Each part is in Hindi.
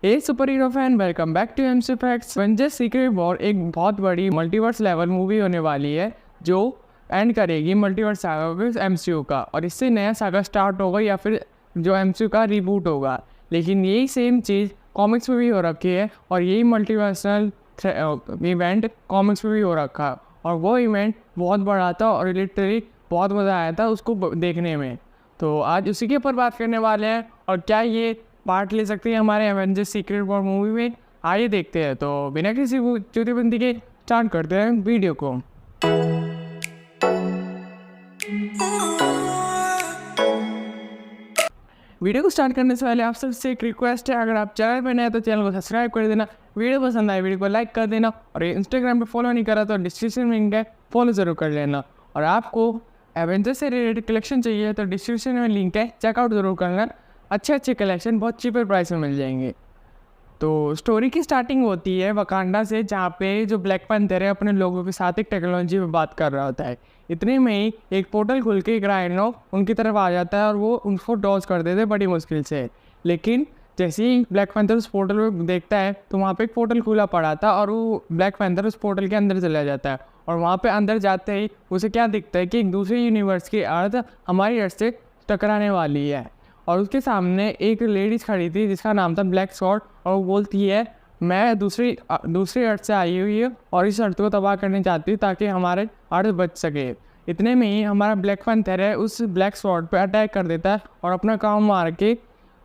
Hey super hero fan, welcome back to MC facts. Avengers secret war एक बहुत बड़ी मल्टीवर्स लेवल मूवी होने वाली है जो एंड करेगी मल्टीवर्स सागा एमसीयू का, और इससे नया सागा स्टार्ट होगा या फिर जो एमसीयू का रिबूट होगा। लेकिन यही सेम चीज़ कॉमिक्स में भी हो रखी है और यही मल्टीवर्सल इवेंट कॉमिक्स में भी हो रखा है, और वो इवेंट बहुत बड़ा था और लिटरली बहुत मज़ा आया था उसको देखने में। तो आज उसी के ऊपर बात करने वाले हैं, और क्या ये पार्ट ले सकते हैं हमारे एवेंजर्स सीक्रेट वॉर मूवी में, आइए देखते हैं। तो बिना किसी चूतिबंदी के स्टार्ट करते हैं वीडियो को। वीडियो को स्टार्ट करने से पहले आप सबसे एक रिक्वेस्ट है, अगर आप चैनल पर नए हैं तो चैनल को सब्सक्राइब कर देना, वीडियो पसंद आए वीडियो को लाइक कर देना, और ये इंस्टाग्राम पे फॉलो नहीं करा तो डिस्क्रिप्शन में लिंक है, फॉलो ज़रूर कर लेना। और आपको एवेंजर्स से रिलेटेड कलेक्शन चाहिए तो डिस्क्रिप्शन में लिंक है, चेकआउट ज़रूर करना। अच्छे कलेक्शन बहुत चीपर प्राइस में मिल जाएंगे। तो स्टोरी की स्टार्टिंग होती है वकांडा से, जहाँ पे जो ब्लैक पैंथर है अपने लोगों के साथ एक टेक्नोलॉजी पे बात कर रहा होता है। इतने में ही एक पोर्टल खुल के एक राइनो उनकी तरफ आ जाता है और वो उनको डॉज कर देते हैं बड़ी मुश्किल से। लेकिन जैसे ही ब्लैक पैंथर उस पोर्टल में देखता है तो वहाँ पे एक पोर्टल खुला पड़ा था और वो ब्लैक पैंथर उस पोर्टल के अंदर चला जाता है, और वहाँ पे अंदर जाते ही उसे क्या दिखता है कि एक दूसरे यूनिवर्स की अर्थ हमारी अर्थ से टकराने वाली है। और उसके सामने एक लेडीज़ खड़ी थी जिसका नाम था ब्लैक स्वॉर्ड, और वो बोलती है मैं दूसरी अर्थ से आई हुई है और इस अर्थ को तबाह करने चाहती हूँ ताकि हमारे अर्थ बच सके। इतने में ही हमारा ब्लैक पैंथर है उस ब्लैक स्वॉर्ड पे अटैक कर देता है और अपना काम मार के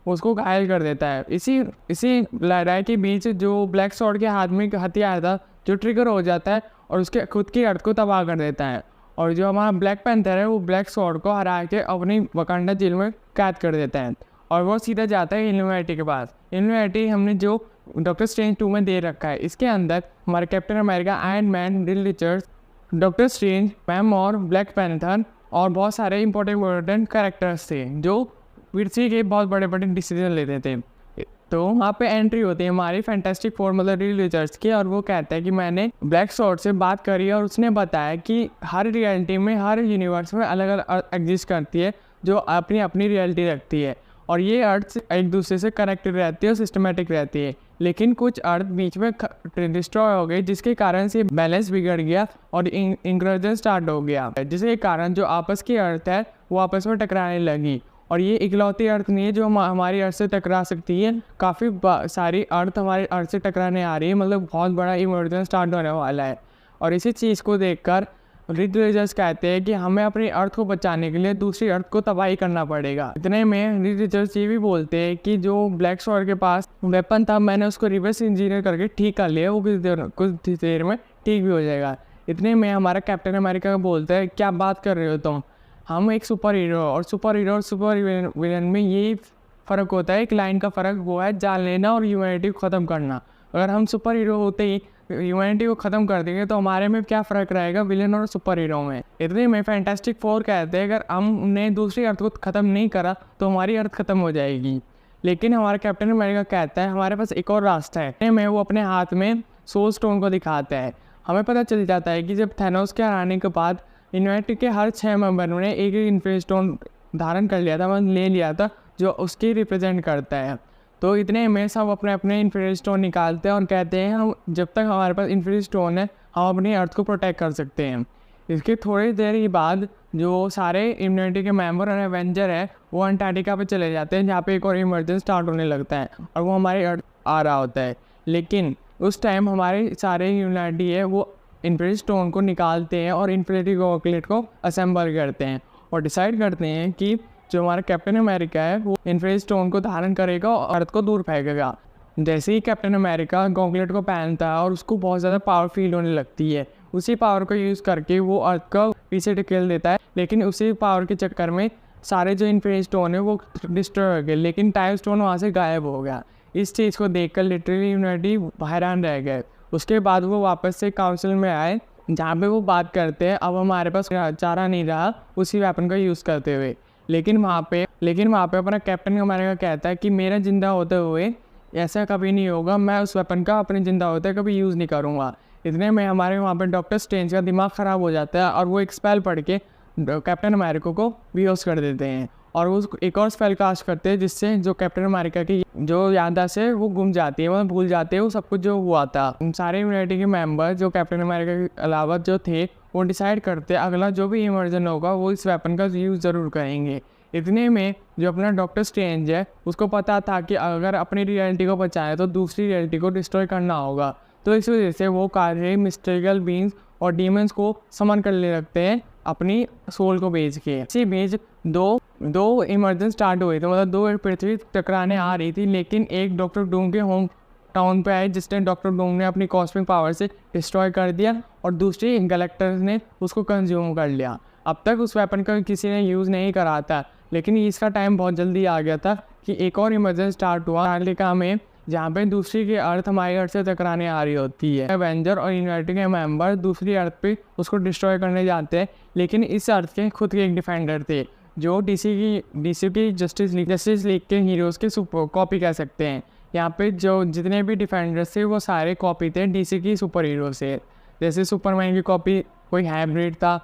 उसको घायल कर देता है। इसी लड़ाई के बीच जो ब्लैक स्वॉर्ड के हाथ में हथियार था जो ट्रिगर हो जाता है और उसके खुद की अर्थ को तबाह कर देता है, और जो हमारा ब्लैक पैंथर है वो ब्लैक स्वॉर्ड को हरा के अपनी वकांडा जेल में कैद कर देता है, और वो सीधा जाता है इल्यूमिनेटी के पास। इल्यूमिनेटी हमने जो डॉक्टर स्ट्रेंज 2 में दे रखा है, इसके अंदर हमारे Captain America, Iron Man, Reed Richards, Doctor Strange, मैम और ब्लैक पैंथर और बहुत सारे इंपॉर्टेंट कैरेक्टर्स थे जो विर्सी के बहुत बड़े डिसीजन लेते थे। तो वहाँ पे एंट्री होती है हमारी फैंटास्टिक फोर मतलब रिड रिचर्ड्स की, और वो कहता है कि मैंने ब्लैक स्वॉर्ड से बात करी और उसने बताया कि हर रियलिटी में, हर यूनिवर्स में अलग अलग अर्थ एग्जिस्ट करती है जो अपनी अपनी रियलिटी रखती है, और ये अर्थ एक दूसरे से कनेक्टेड रहती है और सिस्टमेटिक रहती है। लेकिन कुछ अर्थ बीच में डिस्ट्रॉय हो गई जिसके कारण से बैलेंस बिगड़ गया और इंक्रोजन स्टार्ट हो गया, जिसके कारण जो आपस की अर्थ है वो आपस में टकराने लगी। और ये इकलौती अर्थ नहीं है जो हमारी अर्थ से टकरा सकती है, काफ़ी सारी अर्थ हमारे अर्थ से टकराने आ रही है, मतलब बहुत बड़ा इमर्जन स्टार्ट होने वाला है। और इसी चीज़ को देखकर रिड रिचर्ड्स कहते हैं कि हमें अपनी अर्थ को बचाने के लिए दूसरी अर्थ को तबाही करना पड़ेगा। इतने में रिड रिचर्ड्स ये भी बोलते हैं कि जो ब्लैक स्वॉर्ड के पास वेपन था मैंने उसको रिवर्स इंजीनियर करके ठीक कर लिया, वो कुछ देर में ठीक भी हो जाएगा। इतने में हमारा कैप्टन अमेरिका बोलता है क्या बात कर रहे हो तुम, हम एक सुपर हीरो और सुपर विलन में यही फ़र्क होता है, एक लाइन का फ़र्क वो है जान लेना और ह्यूमैनिटी को ख़त्म करना। अगर हम सुपर हीरो होते ही ह्यूमैनिटी को ख़त्म कर देंगे तो हमारे में क्या फ़र्क रहेगा विलन और सुपर हीरो में। इतने में फैंटास्टिक फोर कहते हैं अगर हमने दूसरी अर्थ को ख़त्म नहीं करा तो हमारी अर्थ ख़त्म हो जाएगी। लेकिन हमारा कैप्टन अमेरिका कहता है हमारे पास एक और रास्ता है। इतने में वो अपने हाथ में सोल स्टोन को दिखाता है। हमें पता चल जाता है कि जब थैनोस के हराने के बाद यूनाइटेड के हर 6 मेंबरों ने एक इन्फिनिटी स्टोन धारण कर लिया था, मतलब ले लिया था, जो उसकी रिप्रेजेंट करता है। तो इतने में सब अपने अपने इन्फिनिटी स्टोन निकालते हैं और कहते हैं हम जब तक हमारे पास इन्फिनिटी स्टोन है हम अपनी अर्थ को प्रोटेक्ट कर सकते हैं। इसके थोड़ी देर ही बाद जो सारे इम्यूनिटी के मेंबर और एवेंजर है वो अंटार्कटिका पे चले जाते हैं, जहाँ पे एक और इमरजेंसी स्टार्ट होने लगता है और वो हमारी अर्थ आ रहा होता है। लेकिन उस टाइम हमारे सारे यूनिटी है वो इन्फिनिटी स्टोन को निकालते हैं और इन्फिनिटी गॉगलेट को असेंबल करते हैं और डिसाइड करते हैं कि जो हमारा कैप्टन अमेरिका है वो इन्फिनिटी स्टोन को धारण करेगा और अर्थ को दूर फेंकेगा। जैसे ही कैप्टन अमेरिका गॉगलेट को पहनता है और उसको बहुत ज़्यादा पावर फील होने लगती है, उसी पावर को यूज़ करके वो अर्थ को पीछे ढकेल देता है। लेकिन उसी पावर के चक्कर में सारे जो इन्फिनिटी स्टोन है वो डिस्ट्रॉय हो गए, लेकिन टाइम स्टोन वहाँ से गायब हो गया। इस चीज़ को देखकर लिटरली यूनिटी हैरान रह गए। उसके बाद वो वापस से काउंसिल में आए जहाँ पे वो बात करते हैं अब हमारे पास चारा नहीं रहा उसी वेपन का यूज़ करते हुए। लेकिन वहाँ पे अपना कैप्टन अमेरिका कहता है कि मेरा ज़िंदा होते हुए ऐसा कभी नहीं होगा, मैं उस वेपन का अपने ज़िंदा होते कभी यूज़ नहीं करूँगा। इतने में हमारे वहाँ पे डॉक्टर स्ट्रेंज का दिमाग ख़राब हो जाता है और वो एक स्पेल पढ़ के कैप्टन अमेरिका को बेहोश कर देते हैं और वो एक और स्पेल कास्ट करते हैं जिससे जो कैप्टन अमेरिका की जो याददाश्त है वो गुम जाती है, मतलब भूल जाते हैं वो सब कुछ जो हुआ था। सारे यूनिटी के मेंबर जो कैप्टन अमेरिका के अलावा जो थे वो डिसाइड करते हैं अगला जो भी इमर्जन होगा वो इस वेपन का यूज़ ज़रूर करेंगे। इतने में जो अपना डॉक्टर स्ट्रेंज है उसको पता था कि अगर अपनी रियलिटी को बचाए तो दूसरी रियलिटी को डिस्ट्रॉय करना होगा, तो इस वजह से वो कार्य मिस्टेरियल बींग्स और डीमंस को समन करने लगते हैं अपनी सोल को बेच के। इसी बीच दो इमरजेंस स्टार्ट हुए थे, मतलब दो पृथ्वी टकराने आ रही थी, लेकिन एक डॉक्टर डूम के होम टाउन पे आए जिसने डॉक्टर डूम ने अपनी कॉस्मिक पावर से डिस्ट्रॉय कर दिया और दूसरी गैलेक्टर्स ने उसको कंज्यूम कर लिया। अब तक उस वेपन का किसी ने यूज़ नहीं करा था, लेकिन इसका टाइम बहुत जल्दी आ गया था कि एक और इमरजेंस स्टार्ट हुआ अमेरिका में, जहाँ पे दूसरी की अर्थ हमारी अर्थ से टकराने आ रही होती है। एवेंजर और यूनाइटेड के मेंबर दूसरी अर्थ पे उसको डिस्ट्रॉय करने जाते हैं, लेकिन इस अर्थ के खुद के एक डिफेंडर थे जो डीसी की जस्टिस लीग के हीरोज़ के कॉपी कह सकते हैं। यहाँ पे जो जितने भी डिफेंडर्स थे वो सारे कॉपी थे डीसी की सुपर हीरो से, जैसे सुपरमैन की कॉपी कोई हाइब्रिड था।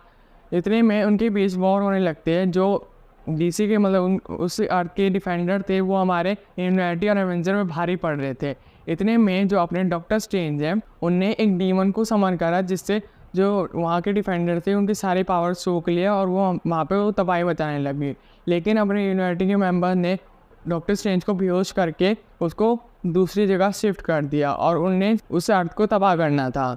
इतने में उनके बीच वॉर होने लगते हैं। जो डीसी के मतलब उस अर्थ के डिफेंडर थे वो हमारे यूनाइटी और एवेंजर में भारी पड़ रहे थे। इतने में जो अपने डॉक्टर स्ट्रेंज है उनने एक डीमन को समन करा जिससे जो वहाँ के डिफेंडर थे उनके सारे पावर सोख लिया और वो वहाँ पे वो तबाही मचाने लगी। लेकिन अपने यूनाइटी के मेंबर ने डॉक्टर स्ट्रेंज को बेहोश करके उसको दूसरी जगह शिफ्ट कर दिया और उनने उस अर्थ को तबाह करना था।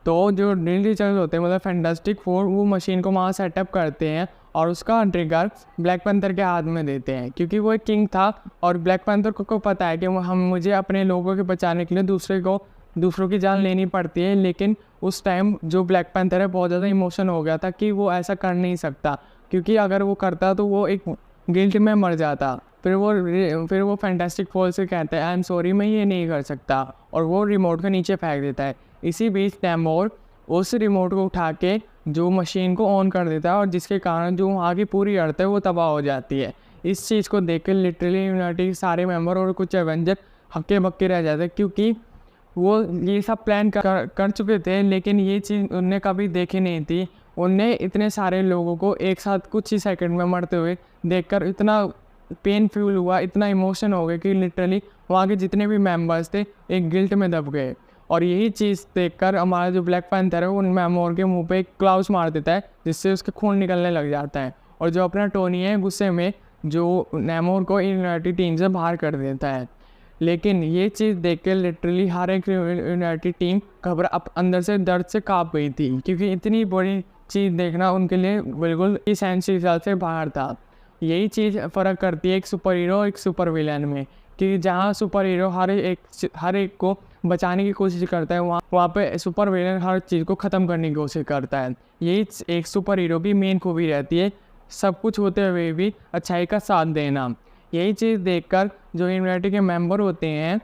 तो जो ड्रील टीचर्स होते हैं मतलब फैंटास्टिक फोर वो मशीन को वहाँ सेटअप करते हैं और उसका ट्रिगर ब्लैक पैंथर के हाथ में देते हैं, क्योंकि वो एक किंग था और ब्लैक पैंथर को पता है कि मुझे अपने लोगों के बचाने के लिए दूसरों की जान लेनी पड़ती है। लेकिन उस टाइम जो ब्लैक पैंथर है बहुत ज़्यादा इमोशन हो गया था कि वो ऐसा कर नहीं सकता, क्योंकि अगर वो करता तो वो एक गिल्ट में मर जाता। फिर वो फैंटास्टिक फोर से कहता है आई एम सॉरी मैं ये नहीं कर सकता, और वो रिमोट को नीचे फेंक देता है। इसी बीच नैमोर उस रिमोट को उठा के जो मशीन को ऑन कर देता है और जिसके कारण जो वहाँ की पूरी अर्थ है वो तबाह हो जाती है। इस चीज़ को देख कर लिटरली यूनाइटेड के सारे मेंबर और कुछ एवेंजर हक्के बक्के रह जाते हैं, क्योंकि वो ये सब प्लान कर चुके थे, लेकिन ये चीज़ उनने कभी देखी नहीं थी। उनने इतने सारे लोगों को एक साथ कुछ ही सेकंड में मरते हुए देखकर इतना पेन फील हुआ, इतना इमोशन हो गया कि लिटरली वहाँ के जितने भी मेंबर्स थे एक गिल्ट में दब गए। और यही चीज़ देखकर हमारा जो ब्लैक पैंथर है वो उन नैमोर के मुंह पे एक क्लाउस मार देता है जिससे उसके खून निकलने लग जाता है, और जो अपना टोनी है गुस्से में जो नैमोर को यूनाइटेड टीम से बाहर कर देता है। लेकिन ये चीज़ देख के लिटरली हर एक यूनाइटेड टीम अंदर से दर्द से काँप गई थी, क्योंकि इतनी बड़ी चीज़ देखना उनके लिए बिल्कुल इस हिसाब से बाहर था। यही चीज़ फ़र्क करती है एक सुपर हीरो और एक सुपर विलन में, कि जहाँ सुपर हीरो हर एक को बचाने की कोशिश करता है वहाँ पे सुपर विलन हर चीज़ को ख़त्म करने की कोशिश करता है। यही एक सुपर हीरो की मेन खूबी रहती है, सब कुछ होते हुए भी अच्छाई का साथ देना। यही चीज़ देखकर जो यूनाइटेड के मेंबर होते हैं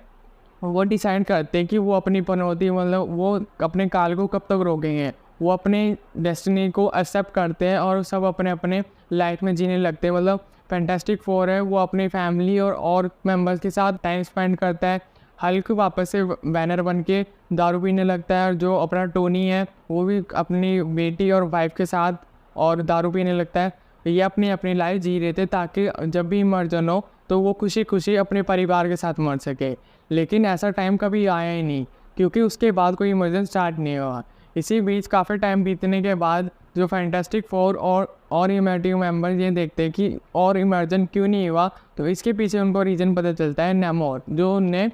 वो डिसाइड करते हैं कि वो अपनी पनौती मतलब वो अपने काल को कब तक रोकेंगे। वो अपने डेस्टिनी को एक्सेप्ट करते हैं और सब अपने अपने लाइफ में जीने लगते हैं। मतलब फैंटास्टिक फोर है वो अपनी फैमिली और मेंबर्स के साथ टाइम स्पेंड करता है। हल्क वापस से बैनर बन के दारू पीने लगता है, और जो अपना टोनी है वो भी अपनी बेटी और वाइफ के साथ और दारू पीने लगता है। ये अपनी अपनी लाइफ जी रहे थे ताकि जब भी इमर्जन हो तो वो खुशी खुशी अपने परिवार के साथ मर सके। लेकिन ऐसा टाइम कभी आया ही नहीं, क्योंकि उसके बाद कोई इमर्जन स्टार्ट नहीं हुआ। इसी बीच काफ़ी टाइम बीतने के बाद जो फैंटास्टिक फोर और यूनाइटेड मेंबर ये देखते हैं कि और इमर्जन क्यों नहीं हुआ, तो इसके पीछे उनको रीज़न पता चलता है नैमोर जो उनने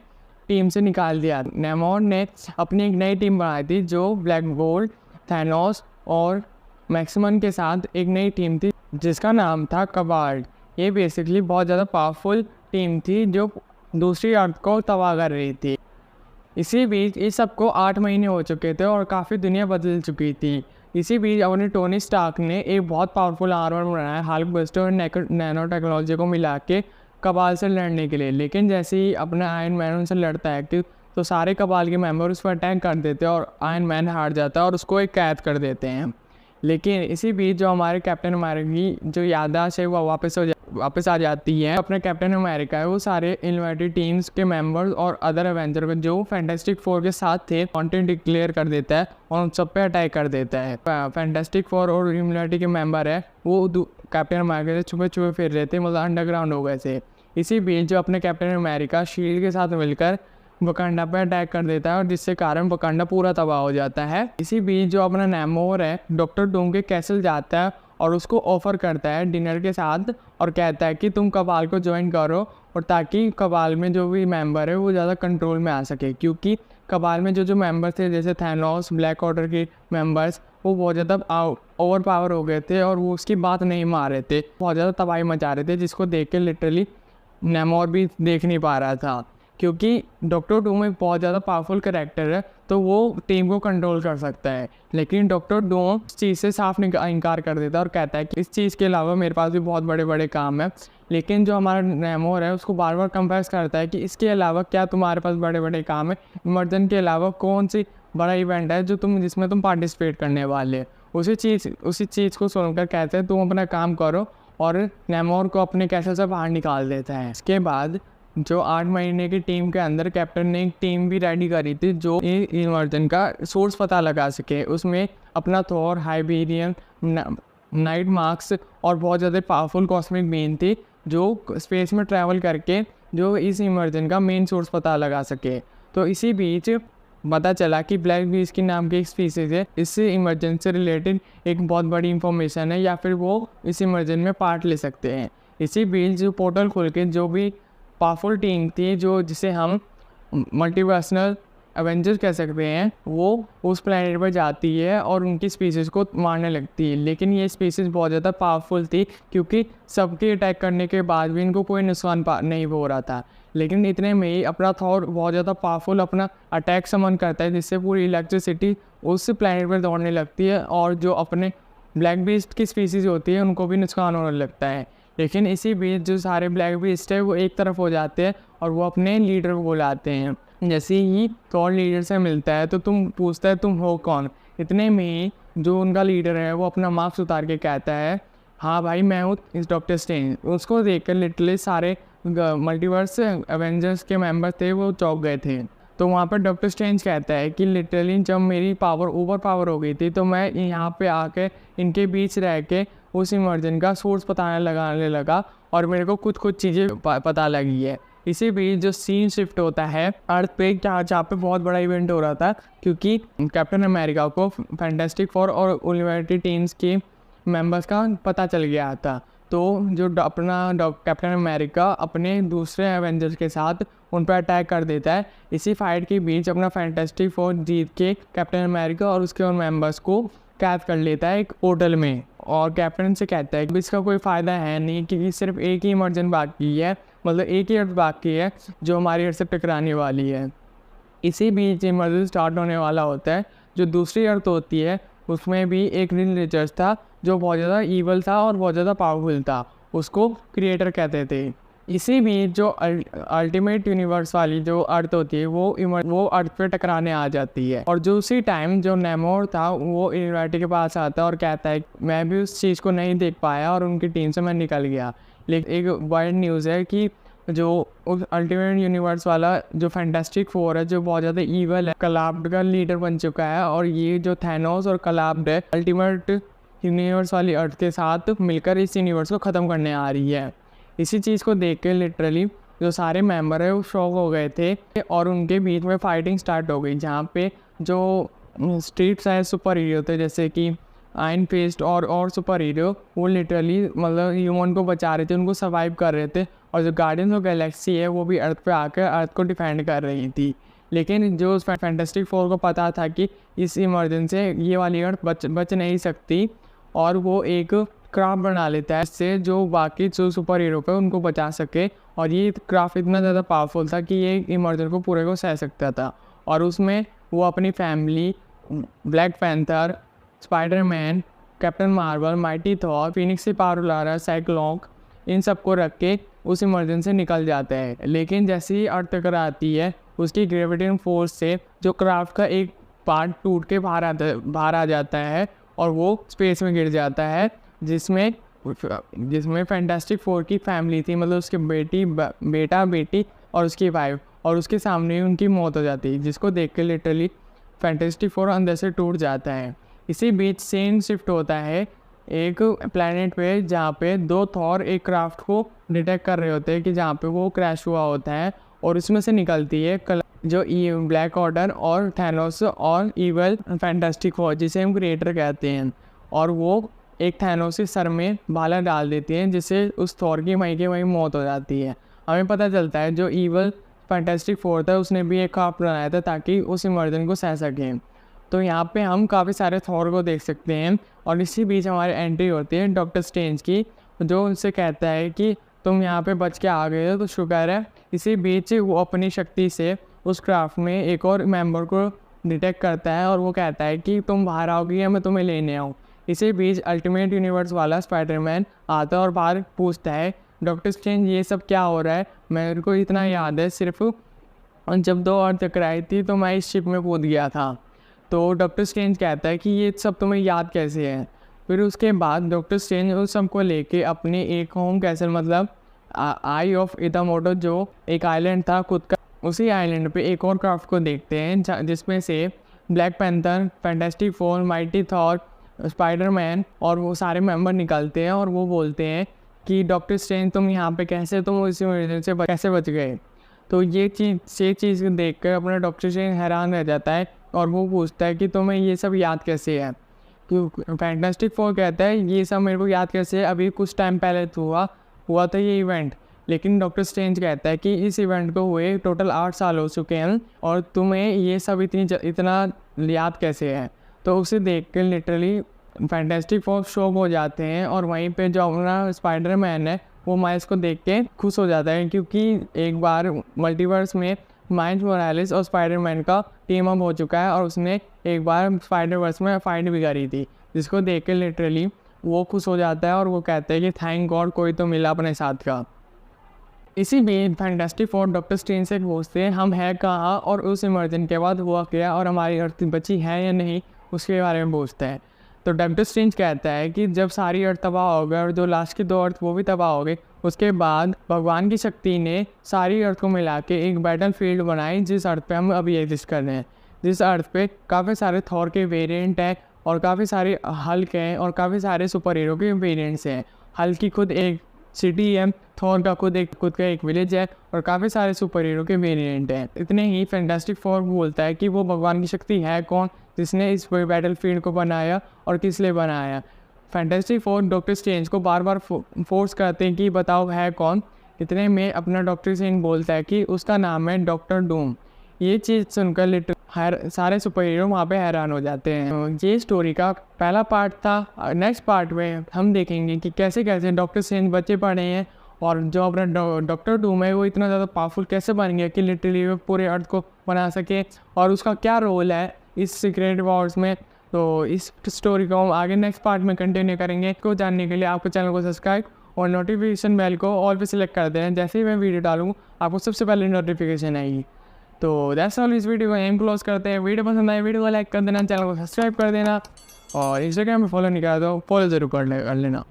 टीम से निकाल दिया। नैमोर ने अपनी एक नई टीम बनाई थी जो ब्लैक बोल्ट, थैनोस और मैक्सिमन के साथ एक नई टीम थी जिसका नाम था कबाल्ड। ये बेसिकली बहुत ज़्यादा पावरफुल टीम थी जो दूसरी अर्थ को तबाह कर रही थी। इसी बीच इस सबको 8 महीने हो चुके थे और काफ़ी दुनिया बदल चुकी थी। इसी बीच अपने टोनी स्टार्क ने एक बहुत पावरफुल आर्मर बनाया हल्क बस्टर और नैनो टेक्नोलॉजी को मिला के कबाल से लड़ने के लिए। लेकिन जैसे ही अपना आयरन मैन उनसे लड़ता है तो सारे कबाल के मेंबर उस पर अटैक कर देते हैं और आयरन मैन हार जाता है और उसको एक कैद कर देते हैं। लेकिन इसी बीच जो हमारे कैप्टन अमेरिका की जो याददाश्त है वो वापस आ जाती है। अपने कैप्टन अमेरिका है वो सारे यूनाइटेड टीम्स के मेंबर्स और अदर एवेंजर को जो फैंटास्टिक फोर के साथ थे वांटेड डिक्लेयर कर देता है और उन सब पे अटैक कर देता है। फैंटास्टिक फोर और यूनाइटेड के मेंबर है वो कैप्टन अमेरिका से छुपे छुपे फिर रहे थे, मतलब अंडरग्राउंड हो गए थे। इसी बीच जो अपने कैप्टन अमेरिका शील्ड के साथ मिलकर वकांडा पर अटैक कर देता है और जिससे कारण वकांडा पूरा तबाह हो जाता है। इसी बीच जो अपना नेमोर है डॉक्टर डूम के कैसल जाता है और उसको ऑफर करता है डिनर के साथ और कहता है कि तुम कबाल को ज्वाइन करो, और ताकि कबाल में जो भी मेंबर है वो ज़्यादा कंट्रोल में आ सके, क्योंकि कबाल में जो मेंबर थे जैसे थैनोस, ब्लैक ऑर्डर के मेंबर्स, वो बहुत ज़्यादा ओवर पावर हो गए थे और वो उसकी बात नहीं मान रहे थे, बहुत ज़्यादा तबाही मचा रहे थे, जिसको देख के लिटरली नेमोर भी देख नहीं पा रहा था, क्योंकि डॉक्टर डूम एक बहुत ज़्यादा पावरफुल कैरेक्टर है तो वो टीम को कंट्रोल कर सकता है। लेकिन डॉक्टर डूम इस चीज़ से साफ इनकार कर देता है और कहता है कि इस चीज़ के अलावा मेरे पास भी बहुत बड़े बड़े काम है। लेकिन जो हमारा नेमोर है उसको बार बार कंपेयर करता है कि इसके अलावा क्या तुम्हारे पास बड़े बड़े काम है, इमर्जन के अलावा कौन सी बड़ा इवेंट है जो जिसमें तुम पार्टिसिपेट करने वाले। उसी चीज़ को सुनकर कहते हैं तुम अपना काम करो, और नेमोर को अपने कैसल से बाहर निकाल देता है। इसके बाद जो 8 महीने की टीम के अंदर कैप्टन ने एक टीम भी रेडी करी थी जो इमर्जन का सोर्स पता लगा सके। उसमें अपना थॉर, हाइबेरियन, नाइट मार्क्स और बहुत ज़्यादा पावरफुल कॉस्मिक बीन थी जो स्पेस में ट्रैवल करके जो इस इमर्जन का मेन सोर्स पता लगा सके। तो इसी बीच पता चला कि ब्लैक बीस्ट की नाम की एक स्पीसीज है, इससे इमर्जन से रिलेटेड एक बहुत बड़ी इंफॉर्मेशन है या फिर वो इस इमर्जन में पार्ट ले सकते हैं। इसी बीच जो पोर्टल खुल के जो भी पावरफुल टीम थी जो जिसे हम मल्टीवर्सनल एवेंजर्स कह सकते हैं, वो उस प्लेनेट पर जाती है और उनकी स्पीसीज को मारने लगती है। लेकिन ये स्पीसीज बहुत ज़्यादा पावरफुल थी क्योंकि सबके अटैक करने के बाद भी इनको कोई नुकसान नहीं हो रहा था। लेकिन इतने में ही अपना थॉर बहुत ज़्यादा पावरफुल अपना अटैक समन करता है जिससे पूरी इलेक्ट्रिसिटी उस प्लेनेट पर दौड़ने लगती है और जो अपने ब्लैक बीस्ट की स्पीसीज होती है उनको भी नुकसान होने लगता है। लेकिन इसी बीच जो सारे ब्लैक बीस्ट है वो एक तरफ हो जाते हैं और वो अपने लीडर को बुलाते हैं। जैसे ही थॉर लीडर से मिलता है तो तुम पूछता है तुम हो कौन। इतने में जो उनका लीडर है वो अपना मास्क उतार के कहता है हाँ भाई मैं हूँ इस डॉक्टर स्ट्रेंज। उसको देखकर लिटरली सारे मल्टीवर्स एवेंजर्स के मेंबर थे वो चौंक गए थे। तो वहाँ पर डॉक्टर स्ट्रेंज कहता है कि लिटरली जब मेरी पावर ओवर पावर हो गई थी तो मैं यहाँ पे आके इनके बीच रह के उस इमर्जन का सोर्स लगाने लगा और मेरे को कुछ चीज़ें पता लगी है। इसी बीच जो सीन शिफ्ट होता है अर्थ पे जहाँ पे बहुत बड़ा इवेंट हो रहा था क्योंकि कैप्टन अमेरिका को फैंटास्टिक फोर और यूनिवर्सिटी टीम्स के मेंबर्स का पता चल गया था। तो जो अपना कैप्टन अमेरिका अपने दूसरे एवेंजर्स के साथ उन पर अटैक कर देता है। इसी फाइट के बीच अपना फैंटास्टिक फोर जीत के कैप्टन अमेरिका और उसके और मेंबर्स को कैद कर लेता है एक पोर्टल में और कैप्टन से कहता है कि इसका कोई फ़ायदा है नहीं क्योंकि सिर्फ एक ही इमर्जन बाकी है, मतलब एक ही अर्थ बाकी है जो हमारी अर्थ से टकराने वाली है। इसी बीच इमर्जन स्टार्ट होने वाला होता है। जो दूसरी अर्थ होती है उसमें भी एक रिलीजर्स था जो बहुत ज़्यादा ईवल था और बहुत ज़्यादा पावरफुल था, उसको क्रिएटर कहते थे। इसी बीच जो अल्टीमेट यूनिवर्स वाली जो अर्थ होती है वो अर्थ पे टकराने आ जाती है और जो उसी टाइम जो नेमोर था वो इनवर्टी के पास आता है और कहता है मैं भी उस चीज़ को नहीं देख पाया और उनकी टीम से मैं निकल गया। लेकिन एक वाइड न्यूज़ है कि जो उस अल्टीमेट यूनिवर्स वाला जो फैंटास्टिक फोर है जो बहुत ज़्यादा ईवल है, कलाब्ड का लीडर बन चुका है और ये जो थैनोस और कलाब्ड है अल्टीमेट यूनिवर्स वाली अर्थ के साथ मिलकर इस यूनिवर्स को ख़त्म करने आ रही है। इसी चीज़ को देख के लिटरली जो सारे मेंबर है वो शॉक हो गए थे और उनके बीच में फाइटिंग स्टार्ट हो गई जहाँ पे जो स्ट्रीट साइज सुपर हीरो थे जैसे कि आयरन फिस्ट और सुपर हीरो वो लिटरली मतलब ह्यूमन को बचा रहे थे, उनको सर्वाइव कर रहे थे और जो गार्डियंस ऑफ गैलेक्सी है वो भी अर्थ पे आकर अर्थ को डिफेंड कर रही थी। लेकिन जो उस फैंटास्टिक फोर को पता था कि इस इमरजेंसी से ये वाली अर्थ बच नहीं सकती और वो एक क्राफ्ट बना लेता है इससे जो बाकी जो सुपर हीरो पे उनको बचा सके और ये क्राफ्ट इतना ज़्यादा पावरफुल था कि ये इमर्जन को पूरे को सह सकता था और उसमें वो अपनी family, Black Panther, Spiderman, Captain Marvel, Mighty Thor, Phoenix पारुलारा, साइक्लॉक इन सबको रख के उस इमरजेंसी से निकल जाता है। लेकिन जैसे ही अर्थ टकराती है उसकी ग्रेविटेशन फोर्स से जो क्राफ्ट का एक पार्ट टूट के बाहर आ जाता है और वो स्पेस में गिर जाता है जिसमें फैंटास्टिक फोर की फैमिली थी, मतलब उसके बेटा बेटी और उसकी वाइफ और उसके सामने ही उनकी मौत हो जाती है जिसको देख के लिटरली फैंटास्टिक फोर अंदर से टूट जाता है। इसी बीच सीन शिफ्ट होता है एक प्लैनेट पे जहाँ पे 2 थॉर एक क्राफ्ट को डिटेक्ट कर रहे होते हैं कि जहाँ पे वो क्रैश हुआ होता है, और उसमें से निकलती है जो ब्लैक ऑर्डर और थैनोस और इवल फैंटास्टिक फोर, जिसे हम क्रिएटर कहते हैं, और वो एक थैनोस के सर में भाला डाल देती हैं, जिससे उस थॉर की वहीं के वहीं मौत हो जाती है। हमें पता चलता है जो इवल फैंटास्टिक फोर था उसने भी एक क्राफ्ट बनाया था ताकि उस इमर्जन को सह सकें। तो यहाँ पे हम काफ़ी सारे थॉर को देख सकते हैं, और इसी बीच हमारी एंट्री होती है डॉक्टर स्ट्रेंज की, जो उनसे कहता है कि तुम यहाँ पे बच के आ गए हो तो शुक्र है। इसी बीच वो अपनी शक्ति से उस क्राफ्ट में एक और मेंबर को डिटेक्ट करता है, और वो कहता है कि तुम बाहर आओगी या मैं तुम्हें लेने आऊँ। इसी बीच अल्टीमेट यूनिवर्स वाला स्पाइडरमैन आता है और बाहर पूछता है डॉक्टर स्ट्रेंज ये सब क्या हो रहा है। मेरे को इतना याद है सिर्फ जब 2 अर्थ टकराई थी तो मैं इस शिप में कूद गया था। तो डॉक्टर स्ट्रेंज कहता है कि ये सब तुम्हें याद कैसे है। फिर उसके बाद डॉक्टर स्ट्रेंज उस सबको लेके अपने एक होम कैसल मतलब आई ऑफ इदामोटो जो एक आइलैंड था खुद का, उसी आइलैंड पे एक और क्राफ्ट को देखते हैं जिसमें से black panther, fantastic four, mighty Thor, Spiderman और वो सारे मेंबर निकलते हैं, और वो बोलते हैं कि डॉक्टर स्ट्रेंज तुम यहाँ पे कैसे, तुम उसी वजह से कैसे बच गए। तो ये चीज़ देख कर अपना डॉक्टर स्ट्रेंज हैरान रह जाता है, और वो पूछता है कि तुम्हें ये सब याद कैसे है। तो फैंटास्टिक फोर कहता है ये सब मेरे को याद कैसे है, अभी कुछ टाइम पहले तो हुआ था ये इवेंट। लेकिन डॉक्टर स्ट्रेंज कहता है कि इस इवेंट को हुए टोटल 8 साल हो चुके हैं, और तुम्हें ये सब इतना याद कैसे है। तो उसे देख कर लिटरली फैंटास्टिक फोर शॉक हो जाते हैं, और वहीं पे जो अपना स्पाइडरमैन है वो माइल्स को देख के खुश हो जाता है, क्योंकि एक बार मल्टीवर्स में माइल्स मोरालेस और स्पाइडरमैन का टीम अप हो चुका है, और उसने एक बार स्पाइडरवर्स में फाइट भी करी थी, जिसको देख के लिटरली वो खुश हो जाता है, और वो कहता है कि थैंक गॉड कोई तो मिला अपने साथ का। इसी बीच फैंटास्टिक फोर डॉक्टर स्ट्रेंज से पूछते हैं हम हैं कहाँ, और उस इमर्जन के बाद हुआ क्या, और हमारी अर्थ बची है या नहीं, उसके बारे में पूछते हैं। तो डॉक्टर स्ट्रेंज कहता है कि जब सारी अर्थ तबाह हो गए और जो लास्ट की 2 अर्थ वो भी तबाह हो गए, उसके बाद भगवान की शक्ति ने सारी अर्थ को मिला के एक बैटल फील्ड बनाई, जिस अर्थ पे हम अभी एग्जिस्ट कर रहे हैं, जिस अर्थ पे काफ़ी सारे थॉर के वेरिएंट हैं, और काफ़ी सारे हल्क हैं, और काफ़ी सारे सुपर हीरो के वेरिएंट्स हैं। हल्क की खुद एक सिटी है, थॉर का खुद का एक विलेज है, और काफ़ी सारे सुपर हीरो के वेरिएंट हैं। इतने ही फैंटास्टिक फोर बोलता है कि वो भगवान की शक्ति है कौन, जिसने इस बैटल फील्ड को बनाया और किस लिए बनाया। फैंटास्टिक फोर डॉक्टर स्ट्रेंज को बार बार फोर्स करते हैं कि बताओ है कौन। इतने में अपना डॉक्टर स्ट्रेंज बोलता है कि उसका नाम है डॉक्टर डूम। ये चीज़ सुनकर सारे सुपर हीरो वहाँ पे हैरान हो जाते हैं। ये स्टोरी का पहला पार्ट था। नेक्स्ट पार्ट में हम देखेंगे कि कैसे कैसे डॉक्टर स्ट्रेंज बच्चे पढ़े हैं, और जो अपना डॉक्टर डूम है वो इतना ज़्यादा पावरफुल कैसे बन गया कि लिटरली वो पूरे अर्थ को बना सके, और उसका क्या रोल है इस सीक्रेट वॉर्स में। तो इस स्टोरी को हम आगे नेक्स्ट पार्ट में कंटिन्यू करेंगे। इसको जानने के लिए आपको चैनल को सब्सक्राइब और नोटिफिकेशन बेल को ऑल पे सिलेक्ट कर देना। जैसे ही मैं वीडियो डालूँ आपको सबसे पहले नोटिफिकेशन आएगी। तो दैट्स ऑल, इस वीडियो को एम क्लोज करते हैं। वीडियो पसंद आए वीडियो को लाइक कर देना, चैनल को सब्सक्राइब कर देना, और इंस्टाग्राम में फॉलो नहीं करा तो फॉलो ज़रूर कर लेना।